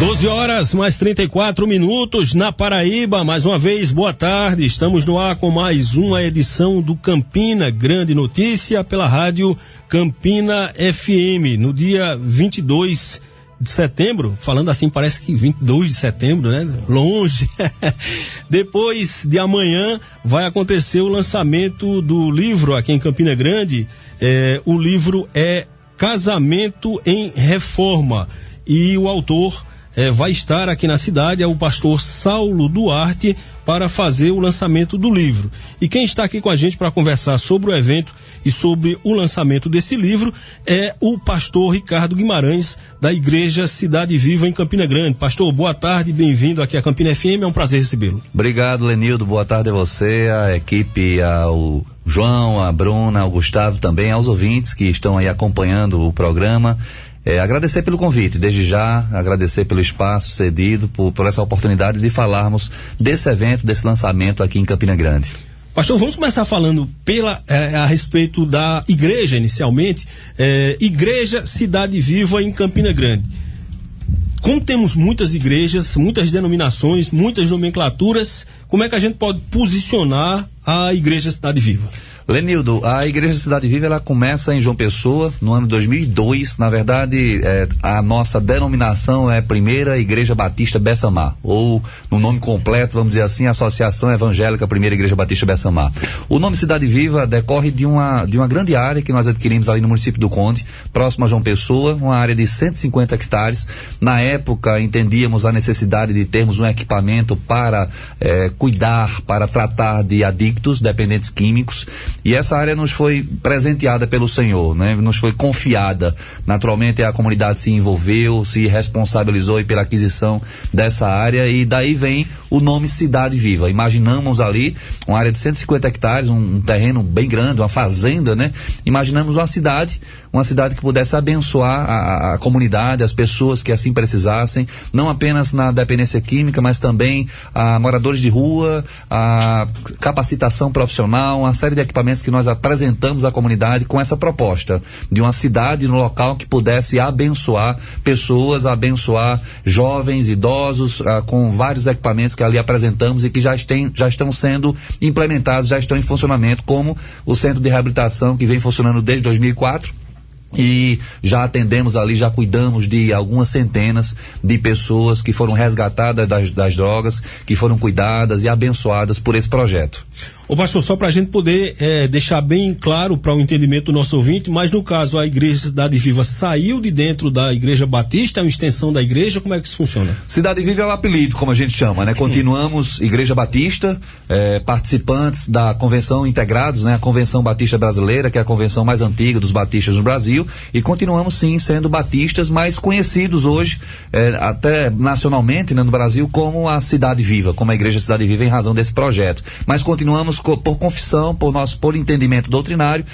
12 horas mais 34 minutos na Paraíba. Mais uma vez, boa tarde. Estamos no ar com mais uma edição do Campina Grande Notícia pela rádio Campina FM. No dia 22 de setembro, falando assim parece que 22 de setembro, né? Longe. Depois de amanhã vai acontecer o lançamento do livro aqui em Campina Grande. O livro é Casamento em Reforma e o autor vai estar aqui na cidade, é o pastor Saulo Duarte, para fazer o lançamento do livro. E quem está aqui com a gente para conversar sobre o evento e sobre o lançamento desse livro é o pastor Ricardo Guimarães, da Igreja Cidade Viva em Campina Grande. Pastor, boa tarde, bem-vindo aqui à Campina FM, é um prazer recebê-lo. Obrigado, Lenildo, boa tarde a você, a equipe, ao João, a Bruna, ao Gustavo também, aos ouvintes que estão aí acompanhando o programa. Agradecer pelo convite, desde já, agradecer pelo espaço cedido, por essa oportunidade de falarmos desse evento, desse lançamento aqui em Campina Grande. Pastor, vamos começar falando a respeito da igreja inicialmente, Igreja Cidade Viva em Campina Grande. Como temos muitas igrejas, muitas denominações, muitas nomenclaturas, como é que a gente pode posicionar a Igreja Cidade Viva? Lenildo, a Igreja Cidade Viva, ela começa em João Pessoa, no ano 2002. Na verdade, a nossa denominação é Primeira Igreja Batista Bessamar, ou no nome completo, vamos dizer assim, Associação Evangélica Primeira Igreja Batista Bessamar. O nome Cidade Viva decorre de uma grande área que nós adquirimos ali no município do Conde, próximo a João Pessoa, uma área de 150 hectares. Na época, entendíamos a necessidade de termos um equipamento para cuidar, para tratar de adictos, dependentes químicos. E essa área nos foi presenteada pelo Senhor, né? Nos foi confiada. Naturalmente a comunidade se envolveu, se responsabilizou pela aquisição dessa área, e daí vem o nome Cidade Viva. Imaginamos ali uma área de 150 hectares, um terreno bem grande, uma fazenda, né? Imaginamos uma cidade que pudesse abençoar a comunidade, as pessoas que assim precisassem, não apenas na dependência química, mas também a moradores de rua, a capacitação profissional, uma série de equipamentos que nós apresentamos à comunidade com essa proposta de uma cidade no local que pudesse abençoar pessoas, abençoar jovens, idosos, com vários equipamentos que ali apresentamos e que já estão sendo implementados, já estão em funcionamento, como o centro de reabilitação que vem funcionando desde 2004. E já atendemos ali, já cuidamos de algumas centenas de pessoas que foram resgatadas das drogas, que foram cuidadas e abençoadas por esse projeto. Ô pastor, só para a gente poder deixar bem claro para o entendimento do nosso ouvinte, mas no caso a Igreja Cidade Viva saiu de dentro da Igreja Batista, é uma extensão da igreja, como é que isso funciona? Cidade Viva é o apelido, como a gente chama, né? Continuamos Igreja Batista, participantes da Convenção integrados, né? A Convenção Batista Brasileira, que é a convenção mais antiga dos batistas no Brasil, e continuamos sim sendo batistas, mas conhecidos hoje, até nacionalmente, né, no Brasil, como a Cidade Viva, como a Igreja Cidade Viva, em razão desse projeto. Mas continuamos por confissão, por entendimento doutrinário,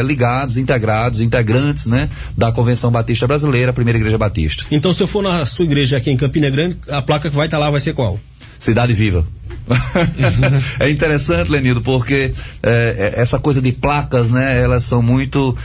ligados, integrados, integrantes, né, da Convenção Batista Brasileira, a Primeira Igreja Batista. Então, se eu for na sua igreja aqui em Campina Grande, a placa que vai estar lá vai ser qual? Cidade Viva. É interessante, Lenildo, porque essa coisa de placas, né, elas são muito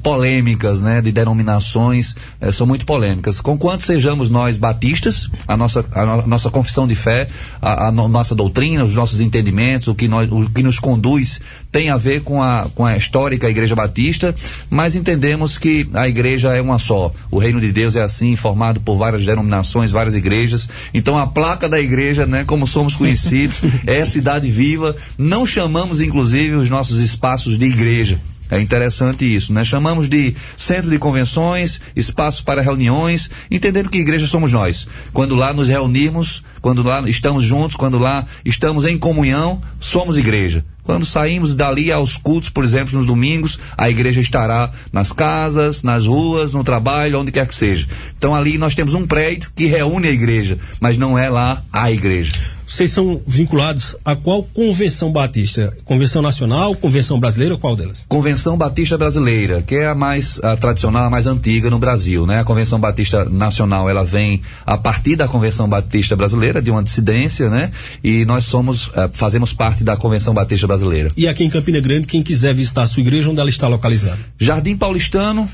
polêmicas, né, de denominações, são muito polêmicas. Conquanto sejamos nós batistas, a nossa confissão de fé, a nossa doutrina, os nossos entendimentos, o que nos conduz tem a ver com a histórica Igreja Batista, mas entendemos que a igreja é uma só. O reino de Deus é assim, formado por várias denominações, várias igrejas. Então a placa da igreja, né, como somos conhecidos, é Cidade Viva. Não chamamos inclusive os nossos espaços de igreja. É interessante isso, né? Chamamos de centro de convenções, espaço para reuniões, entendendo que igreja somos nós. Quando lá nos reunimos, quando lá estamos juntos, quando lá estamos em comunhão, somos igreja. Quando saímos dali aos cultos, por exemplo, nos domingos, a igreja estará nas casas, nas ruas, no trabalho, onde quer que seja. Então ali nós temos um prédio que reúne a igreja, mas não é lá a igreja. Vocês são vinculados a qual convenção batista? Convenção nacional, convenção brasileira, qual delas? Convenção Batista Brasileira, que é a mais tradicional, a mais antiga no Brasil, né? A Convenção Batista Nacional, ela vem a partir da Convenção Batista Brasileira, de uma dissidência, né? E nós fazemos parte da Convenção Batista Brasileira. E aqui em Campina Grande, quem quiser visitar a sua igreja, onde ela está localizada? Jardim Paulistano,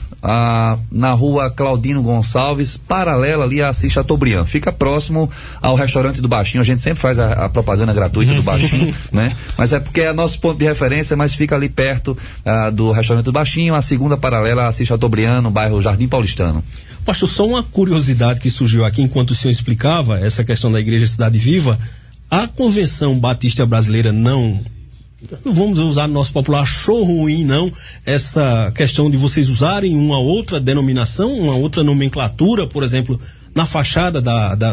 na rua Claudino Gonçalves, paralela ali a Assis Chateaubriand. Fica próximo ao restaurante do Baixinho. A gente sempre faz a propaganda gratuita do Baixinho, né? Mas é porque é nosso ponto de referência, mas fica ali perto do restaurante do Baixinho, a segunda paralela a Assis Chateaubriand, no bairro Jardim Paulistano. Pastor, só uma curiosidade que surgiu aqui enquanto o senhor explicava essa questão da Igreja Cidade Viva. A Convenção Batista Brasileira não vamos usar no nosso popular, achou ruim não essa questão de vocês usarem uma outra denominação, uma outra nomenclatura, por exemplo, na fachada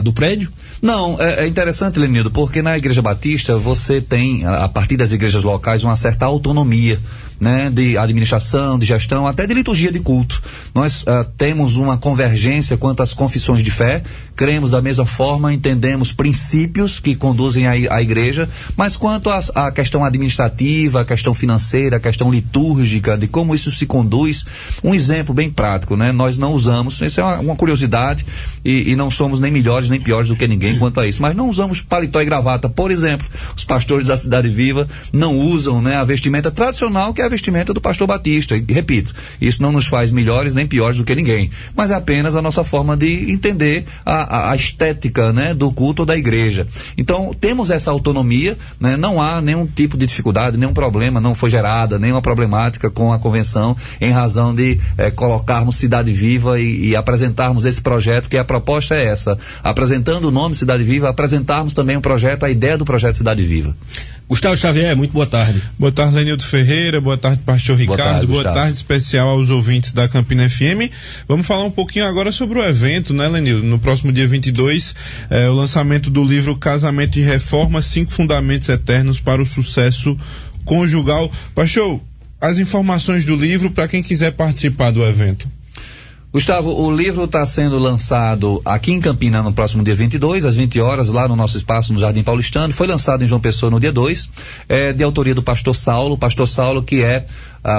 do prédio? Não, é interessante, Lenildo, porque na Igreja Batista você tem, a partir das igrejas locais, uma certa autonomia, né, de administração, de gestão, até de liturgia de culto. Nós temos uma convergência quanto às confissões de fé, cremos da mesma forma, entendemos princípios que conduzem à igreja, mas quanto à questão administrativa, a questão financeira, a questão litúrgica, de como isso se conduz, um exemplo bem prático, né? Nós não usamos, isso é uma curiosidade, e não somos nem melhores nem piores do que ninguém quanto a isso, mas não usamos paletó e gravata, por exemplo. Os pastores da Cidade Viva não usam, né, a vestimenta tradicional, que é a vestimenta do pastor batista, e repito, isso não nos faz melhores nem piores do que ninguém, mas é apenas a nossa forma de entender a estética, né, do culto ou da igreja. Então temos essa autonomia, né, não há nenhum tipo de dificuldade, nenhum problema, não foi gerada nenhuma problemática com a convenção em razão de colocarmos Cidade Viva e apresentarmos esse projeto, que a proposta é essa, apresentando o nome Cidade Viva, apresentarmos também o projeto, a ideia do projeto Cidade Viva. Gustavo Xavier, muito boa tarde. Boa tarde, Lenildo Ferreira, boa tarde, pastor Ricardo, boa tarde especial aos ouvintes da Campina FM. Vamos falar um pouquinho agora sobre o evento, né, Lenildo? No próximo dia 22, o lançamento do livro Casamento e Reforma, 5 Fundamentos Eternos para o Sucesso Conjugal. Pastor, as informações do livro para quem quiser participar do evento. Gustavo, o livro está sendo lançado aqui em Campina no próximo dia 22, às 20 horas, lá no nosso espaço no Jardim Paulistano. Foi lançado em João Pessoa no dia 2, de autoria do pastor Saulo que é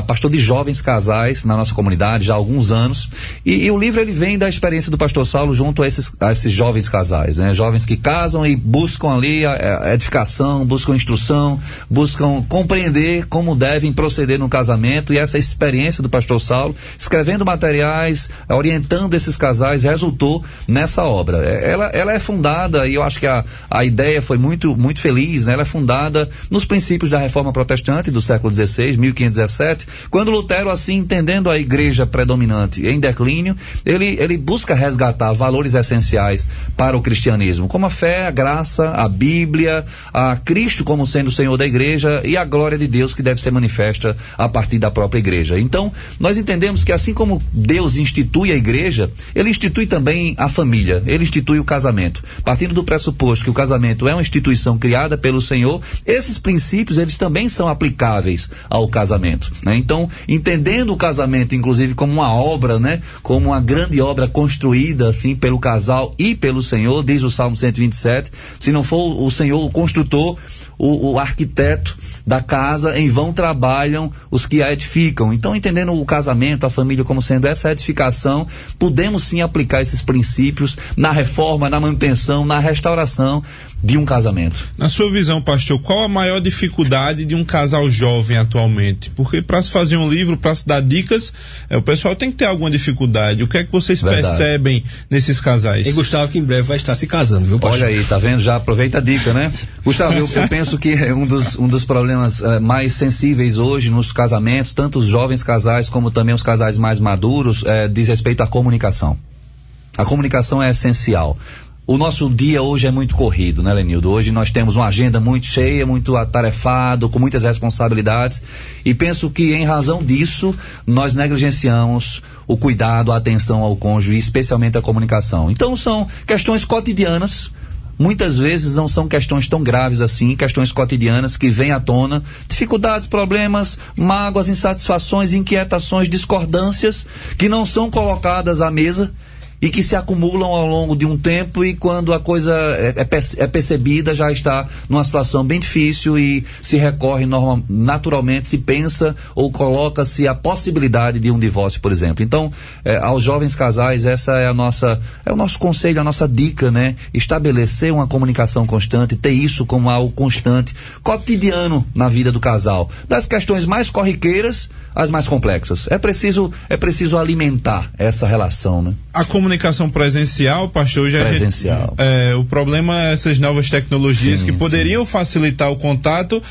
pastor de jovens casais na nossa comunidade já há alguns anos, e o livro ele vem da experiência do pastor Saulo junto a esses jovens casais, né? Jovens que casam e buscam ali a edificação, buscam instrução, buscam compreender como devem proceder no casamento, e essa experiência do pastor Saulo, escrevendo materiais, orientando esses casais, resultou nessa obra. Ela é fundada, e eu acho que a ideia foi muito, muito feliz, né? Ela é fundada nos princípios da Reforma Protestante do século XVI, 1517, quando Lutero, assim, entendendo a igreja predominante em declínio, ele busca resgatar valores essenciais para o cristianismo, como a fé, a graça, a Bíblia, a Cristo como sendo o Senhor da igreja e a glória de Deus que deve ser manifesta a partir da própria igreja. Então, nós entendemos que assim como Deus institui a igreja, ele institui também a família, ele institui o casamento. Partindo do pressuposto que o casamento é uma instituição criada pelo Senhor, esses princípios, eles também são aplicáveis ao casamento, né? Então, entendendo o casamento, inclusive, como uma obra, né? Como uma grande obra construída, assim, pelo casal e pelo Senhor, diz o Salmo 127, se não for o Senhor o construtor, o arquiteto da casa, em vão trabalham os que a edificam. Então, entendendo o casamento, a família como sendo essa edificação, podemos sim aplicar esses princípios na reforma, na manutenção, na restauração de um casamento. Na sua visão, pastor, qual a maior dificuldade de um casal jovem atualmente? Porque para se fazer um livro, para se dar dicas, o pessoal tem que ter alguma dificuldade. O que é que vocês percebem nesses casais? E Gustavo, que em breve vai estar se casando, viu, pastor? Olha aí, tá vendo? Já aproveita a dica, né? Gustavo, eu penso que um dos problemas mais sensíveis hoje nos casamentos, tanto os jovens casais como também os casais mais maduros, diz respeito à comunicação. A comunicação é essencial. O nosso dia hoje é muito corrido, né, Lenildo? Hoje nós temos uma agenda muito cheia, muito atarefado, com muitas responsabilidades, e penso que em razão disso nós negligenciamos o cuidado, a atenção ao cônjuge, especialmente a comunicação. Então são questões cotidianas, muitas vezes não são questões tão graves assim, questões cotidianas que vêm à tona, dificuldades, problemas, mágoas, insatisfações, inquietações, discordâncias que não são colocadas à mesa e que se acumulam ao longo de um tempo, e quando a coisa é percebida, já está numa situação bem difícil e se recorre naturalmente, se pensa ou coloca-se a possibilidade de um divórcio, por exemplo. Então, aos jovens casais, essa é o nosso conselho, a nossa dica, né? Estabelecer uma comunicação constante, ter isso como algo constante, cotidiano na vida do casal, das questões mais corriqueiras às mais complexas. É preciso alimentar essa relação, né? A comunicação presencial, pastor, hoje presencial. O problema é essas novas tecnologias que poderiam facilitar o contato.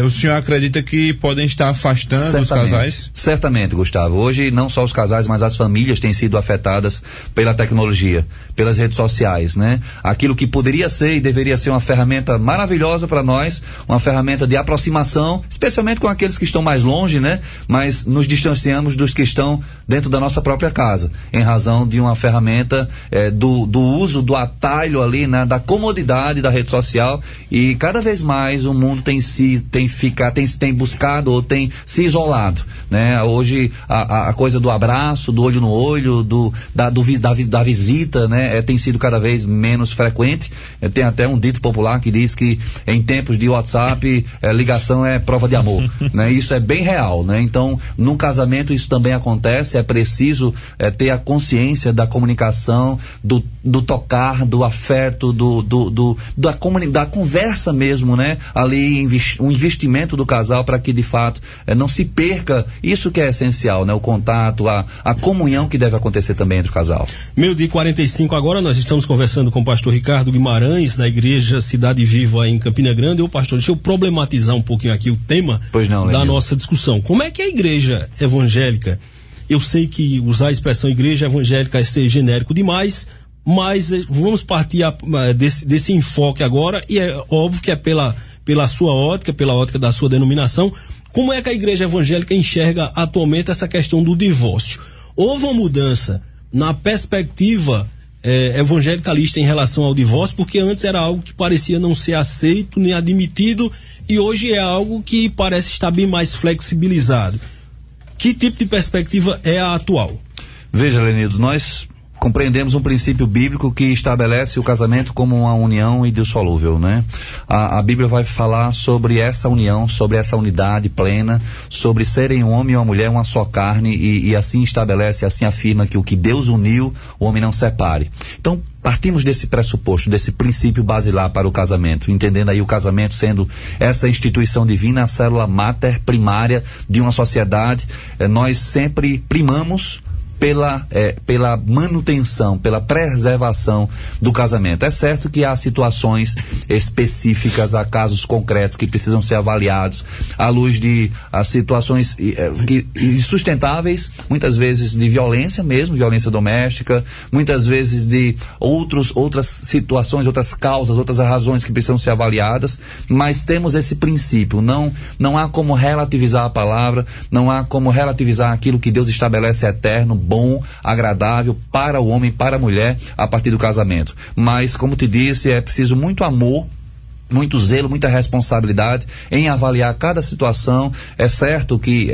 O senhor acredita que podem estar afastando os casais? Certamente, Gustavo. Hoje não só os casais, mas as famílias têm sido afetadas pela tecnologia, pelas redes sociais, né? Aquilo que poderia ser e deveria ser uma ferramenta maravilhosa para nós, uma ferramenta de aproximação, especialmente com aqueles que estão mais longe, né? Mas nos distanciamos dos que estão dentro da nossa própria casa, em razão de uma ferramenta do uso do atalho ali, né, da comodidade da rede social, e cada vez mais o mundo tem buscado ou tem se isolado, né? Hoje a coisa do abraço, do olho no olho, da visita, né, tem sido cada vez menos frequente. Tem até um dito popular que diz que em tempos de WhatsApp, ligação é prova de amor, né? Isso é bem real, né? Então, num casamento isso também acontece. É preciso ter a consciência da comunicação, do tocar, do afeto, da conversa mesmo, né? Ali, um investimento do casal para que de fato não se perca isso que é essencial, né? O contato, a comunhão que deve acontecer também entre o casal. 12:45 agora, nós estamos conversando com o pastor Ricardo Guimarães, da Igreja Cidade Viva em Campina Grande. Ô pastor, deixa eu problematizar um pouquinho aqui o tema da nossa discussão. Como é que a igreja evangélica, eu sei que usar a expressão igreja evangélica é ser genérico demais, mas vamos partir desse enfoque agora, e é óbvio que é pela sua ótica, pela ótica da sua denominação. Como é que a igreja evangélica enxerga atualmente essa questão do divórcio? Houve uma mudança na perspectiva evangelicalista em relação ao divórcio, porque antes era algo que parecia não ser aceito nem admitido, e hoje é algo que parece estar bem mais flexibilizado. Que tipo de perspectiva é a atual? Veja, Lenildo, nós compreendemos um princípio bíblico que estabelece o casamento como uma união indissolúvel, né? A Bíblia vai falar sobre essa união, sobre essa unidade plena, sobre serem um homem e uma mulher, uma só carne, e assim estabelece, assim afirma que o que Deus uniu, o homem não separe. Então, partimos desse pressuposto, desse princípio basilar para o casamento, entendendo aí o casamento sendo essa instituição divina, a célula máter primária de uma sociedade. Nós sempre primamos pela manutenção, pela preservação do casamento. É certo que há situações específicas, há casos concretos que precisam ser avaliados à luz de situações insustentáveis, muitas vezes de violência mesmo, violência doméstica, muitas vezes de outras situações, outras causas, outras razões que precisam ser avaliadas, mas temos esse princípio, não há como relativizar a palavra, não há como relativizar aquilo que Deus estabelece eterno, bom, agradável para o homem, para a mulher, a partir do casamento. Mas, como te disse, é preciso muito amor, muito zelo, muita responsabilidade em avaliar cada situação. É certo que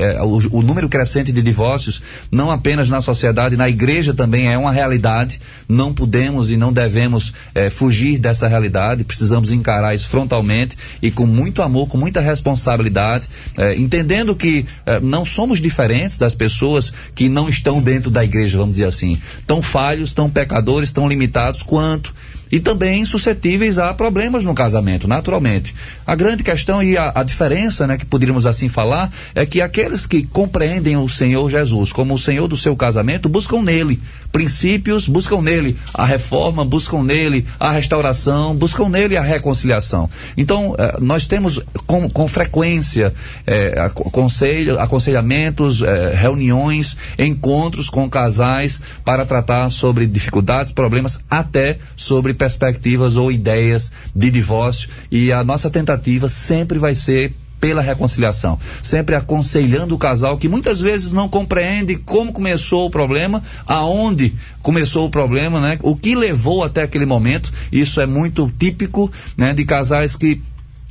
o número crescente de divórcios, não apenas na sociedade, na igreja também é uma realidade. Não podemos e não devemos fugir dessa realidade. Precisamos encarar isso frontalmente e com muito amor, com muita responsabilidade, entendendo que não somos diferentes das pessoas que não estão dentro da igreja, vamos dizer assim. Tão falhos, tão pecadores, tão limitados quanto, e também suscetíveis a problemas no casamento, naturalmente. A grande questão e a diferença, né, que poderíamos assim falar, é que aqueles que compreendem o Senhor Jesus como o Senhor do seu casamento, buscam nele princípios, buscam nele a reforma, buscam nele a restauração, buscam nele a reconciliação. Então, nós temos com frequência aconselhamentos, reuniões, encontros com casais para tratar sobre dificuldades, problemas, até sobre perspectivas ou ideias de divórcio, e a nossa tentativa sempre vai ser pela reconciliação, sempre aconselhando o casal que muitas vezes não compreende como começou o problema, aonde começou o problema, né? O que levou até aquele momento. Isso é muito típico, né, de casais que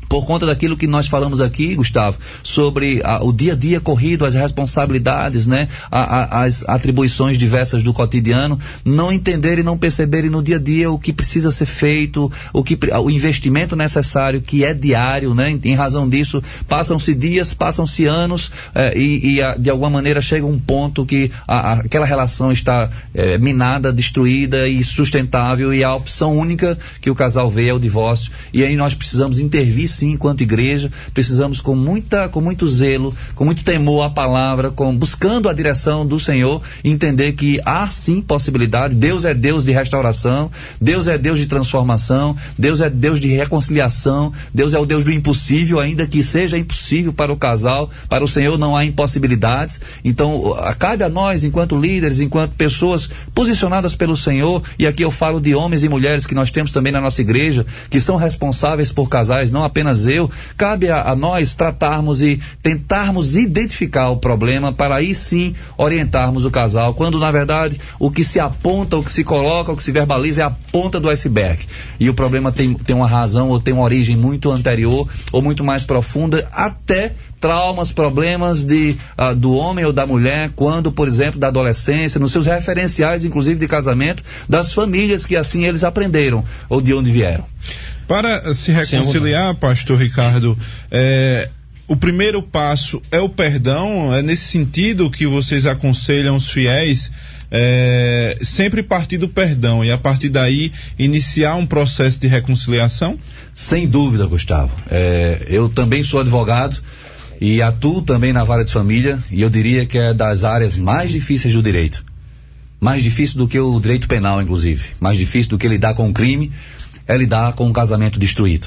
por conta daquilo que nós falamos aqui, Gustavo, sobre o dia a dia corrido, as responsabilidades, né, as atribuições diversas do cotidiano, não entenderem, não perceberem no dia a dia o que precisa ser feito, o investimento necessário que é diário, né? Em razão disso, passam-se dias, passam-se anos, de alguma maneira chega um ponto que aquela relação está minada, destruída e sustentável, e a opção única que o casal vê é o divórcio. E aí nós precisamos intervir, sim, enquanto igreja, precisamos com muito zelo, com muito temor à palavra, buscando a direção do Senhor, entender que há sim possibilidade. Deus é Deus de restauração, Deus é Deus de transformação, Deus é Deus de reconciliação, Deus é o Deus do impossível, ainda que seja impossível para o casal, para o Senhor não há impossibilidades. Então cabe a nós, enquanto líderes, enquanto pessoas posicionadas pelo Senhor, e aqui eu falo de homens e mulheres que nós temos também na nossa igreja, que são responsáveis por casais, não apenas eu, cabe a nós tratarmos e tentarmos identificar o problema, para aí sim orientarmos o casal, quando na verdade o que se aponta, o que se coloca, o que se verbaliza é a ponta do iceberg, e o problema tem uma razão, ou tem uma origem muito anterior, ou muito mais profunda, até traumas, problemas do homem ou da mulher, quando, por exemplo, da adolescência, nos seus referenciais, inclusive de casamento, das famílias que assim eles aprenderam, ou de onde vieram. Para se reconciliar, pastor Ricardo, o primeiro passo é o perdão. É nesse sentido que vocês aconselham os fiéis, sempre partir do perdão e a partir daí iniciar um processo de reconciliação? Sem dúvida, Gustavo. Eu também sou advogado e atuo também na vara de família, e eu diria que é das áreas mais difíceis do direito. Mais difícil do que o direito penal, inclusive. Mais difícil do que lidar com o crime é lidar com um casamento destruído.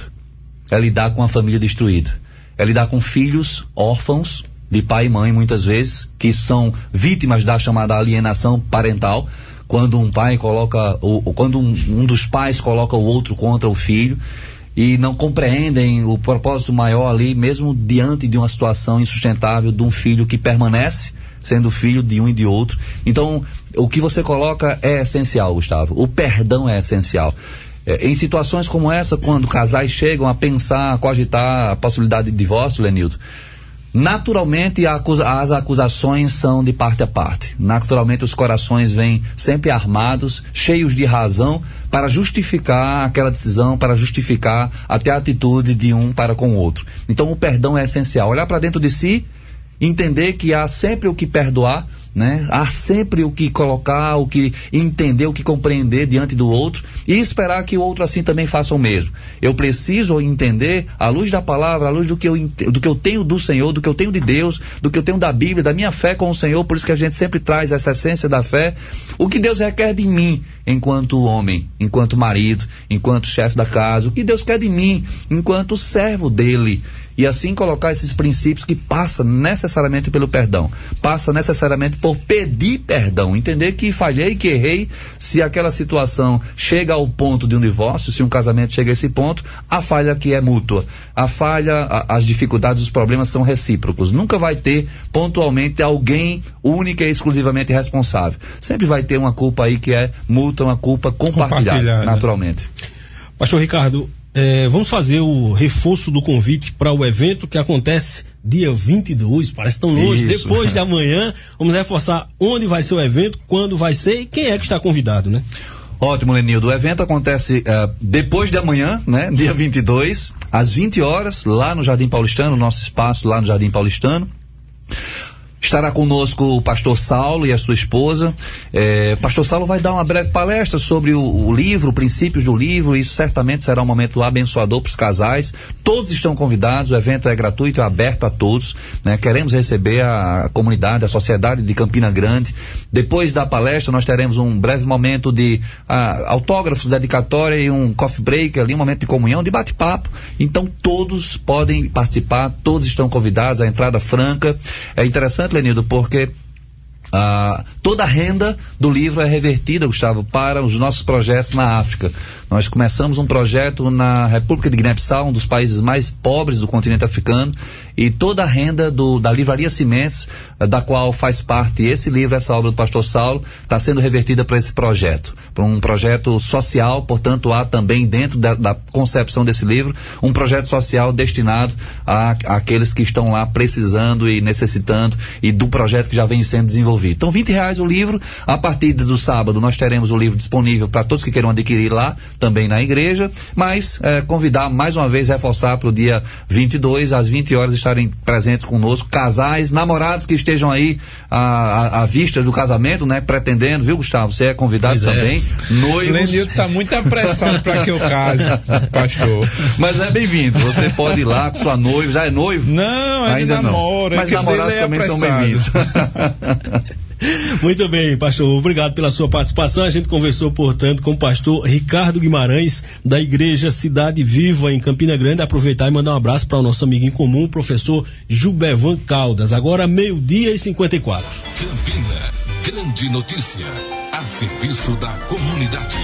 É lidar com a família destruída. É lidar com filhos órfãos de pai e mãe, muitas vezes, que são vítimas da chamada alienação parental, quando um pai coloca, quando um dos pais coloca o outro contra o filho, e não compreendem o propósito maior ali, mesmo diante de uma situação insustentável de um filho que permanece sendo filho de um e de outro. Então, o que você coloca é essencial, Gustavo. O perdão é essencial. Em situações como essa, quando casais chegam a pensar, a cogitar a possibilidade de divórcio, Lenildo, naturalmente as acusações são de parte a parte. Naturalmente os corações vêm sempre armados, cheios de razão, para justificar aquela decisão, para justificar até a atitude de um para com o outro. Então o perdão é essencial. Olhar para dentro de si, entender que há sempre o que perdoar, né? Há sempre o que colocar, o que entender, o que compreender diante do outro, e esperar que o outro assim também faça o mesmo. Eu preciso entender, à luz da palavra, à luz do que eu tenho do Senhor, do que eu tenho de Deus, do que eu tenho da Bíblia, da minha fé com o Senhor. Por isso que a gente sempre traz essa essência da fé, o que Deus requer de mim enquanto homem, enquanto marido, enquanto chefe da casa, o que Deus quer de mim enquanto servo dele. E assim colocar esses princípios que passam necessariamente pelo perdão, passa necessariamente por pedir perdão, entender que falhei, que errei. Se aquela situação chega ao ponto de um divórcio, se um casamento chega a esse ponto, a falha que é mútua, a falha, as dificuldades, os problemas são recíprocos. Nunca vai ter pontualmente alguém única e exclusivamente responsável. Sempre vai ter uma culpa aí que é mútua, uma culpa compartilhada, naturalmente. Pastor Ricardo, vamos fazer o reforço do convite para o evento que acontece dia 22, parece tão longe, isso, depois de amanhã. Vamos reforçar onde vai ser o evento, quando vai ser e quem é que está convidado, né? Ótimo, Lenildo. O evento acontece depois de amanhã, né? Dia 22, às 20 horas, lá no Jardim Paulistano, nosso espaço lá no Jardim Paulistano. Estará conosco o pastor Saulo e a sua esposa. Pastor Saulo vai dar uma breve palestra sobre o livro, princípios do livro. Isso certamente será um momento abençoador para os casais. Todos estão convidados, o evento é gratuito, é aberto a todos, né? Queremos receber a comunidade, a sociedade de Campina Grande. Depois da palestra nós teremos um breve momento de autógrafos, dedicatória e um coffee break ali, um momento de comunhão, de bate-papo. Então todos podem participar, todos estão convidados, a entrada franca. É interessante, Lenildo, porque Toda a renda do livro é revertida, Gustavo, para os nossos projetos na África. Nós começamos um projeto na República de Guiné-Bissau, um dos países mais pobres do continente africano, e toda a renda da Livraria Sementes, da qual faz parte esse livro, essa obra do pastor Saulo, está sendo revertida para esse projeto, para um projeto social. Portanto, há também dentro da concepção desse livro um projeto social destinado àqueles que estão lá precisando e necessitando, e do projeto que já vem sendo desenvolvido. Então, R$20 o livro. A partir do sábado nós teremos o livro disponível para todos que queiram adquirir lá, também na igreja, mas convidar mais uma vez, reforçar para o dia 22 às 20 horas estarem presentes conosco, casais, namorados que estejam aí à vista do casamento, né, pretendendo, viu, Gustavo? Você é convidado também. Noivos. Lenildo tá muito apressado para que eu case, pastor. Mas é bem-vindo, você pode ir lá com sua noiva. Já é noivo? Não, ainda namora. Mas namorados também são bem-vindos. Muito bem, pastor, obrigado pela sua participação. A gente conversou, portanto, com o pastor Ricardo Guimarães, da Igreja Cidade Viva, em Campina Grande. Aproveitar e mandar um abraço para o nosso amigo em comum, o professor Gilbervan Caldas. Agora, 12:54. Campina, grande notícia, a serviço da comunidade.